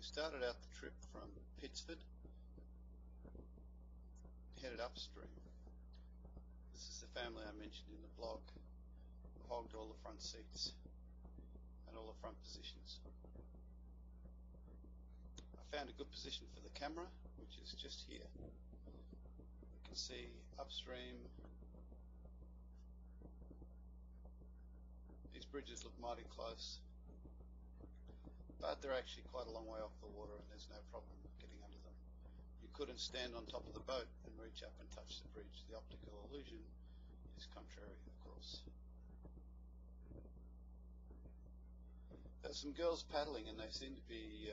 started out the trip from Pittsford, headed upstream. This is the family I mentioned in the blog, who hogged all the front seats and all the front positions. I found a good position for the camera, which is just here. You can see upstream. These bridges look mighty close, but they're actually quite a long way off the water and there's no problem getting under them. You couldn't stand on top of the boat and reach up and touch the bridge. The optical illusion is contrary, of course. There's some girls paddling and they seem to be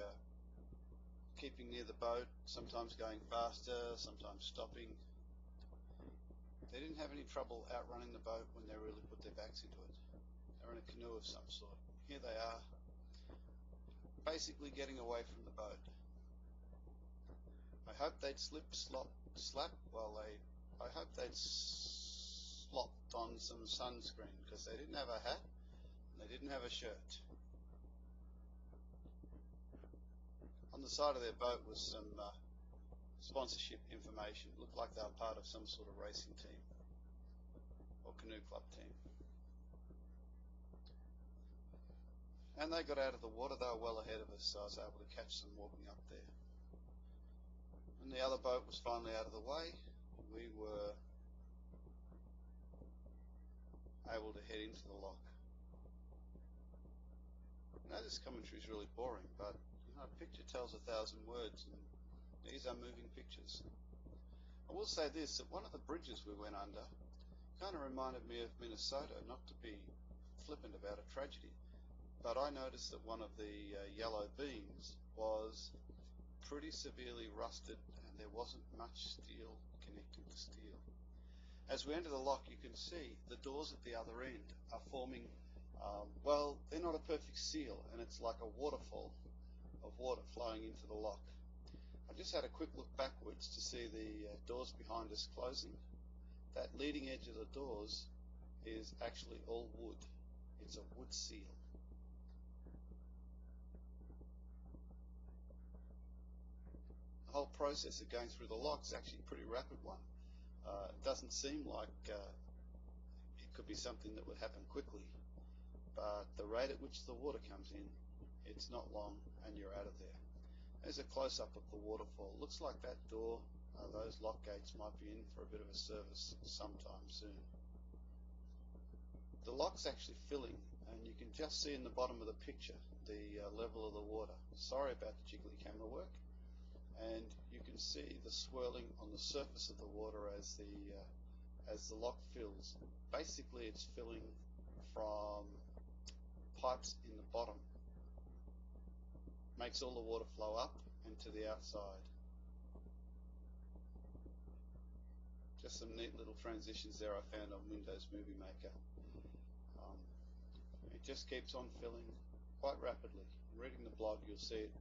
keeping near the boat, sometimes going faster, sometimes stopping. They didn't have any trouble outrunning the boat when they really put their backs into it. They're in a canoe of some sort. Here they are, basically getting away from the boat. I hope they'd I hope they'd slopped on some sunscreen, because they didn't have a hat and they didn't have a shirt. On the side of their boat was some sponsorship information. It looked like they were part of some sort of racing team or canoe club team. And they got out of the water. They were well ahead of us, so I was able to catch them walking up there. When the other boat was finally out of the way, we were able to head into the lock. I know this commentary is really boring, but a picture tells 1,000 words, and these are moving pictures. I will say this, that one of the bridges we went under kind of reminded me of Minnesota, not to be flippant about a tragedy, but I noticed that one of the yellow beams was pretty severely rusted and there wasn't much steel connecting to steel. As we enter the lock, you can see the doors at the other end are forming, well, they're not a perfect seal, and it's like a waterfall of water flowing into the lock. I just had a quick look backwards to see the doors behind us closing. That leading edge of the doors is actually all wood. It's a wood seal. The whole process of going through the lock is actually a pretty rapid one. It doesn't seem like it could be something that would happen quickly, but the rate at which the water comes in, it's not long and you're out of there. There's a close-up of the waterfall. Looks like that door, those lock gates might be in for a bit of a service sometime soon. The lock's actually filling, and you can just see in the bottom of the picture the level of the water. Sorry about the jiggly camera work. And you can see the swirling on the surface of the water as the lock fills. Basically, it's filling from pipes in the bottom. Makes all the water flow up and to the outside. Just some neat little transitions there I found on Windows Movie Maker. It just keeps on filling quite rapidly. Reading the blog, you'll see it.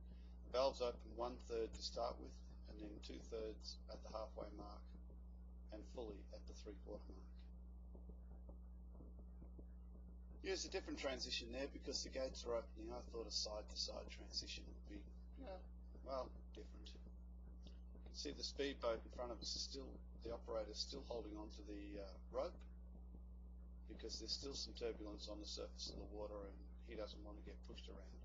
Valves open 1/3 to start with, and then 2/3 at the halfway mark, and fully at the 3/4 mark. Use a different transition there because the gates are opening. I thought a side-to-side transition would be, well, different. You can see the speedboat in front of us is still, the operator's still holding on to the rope because there's still some turbulence on the surface of the water and he doesn't want to get pushed around.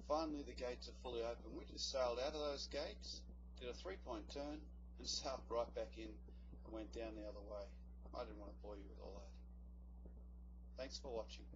Finally, the gates are fully open. We just sailed out of those gates, did a 3-point turn, and sailed right back in and went down the other way. I didn't want to bore you with all that. Thanks for watching.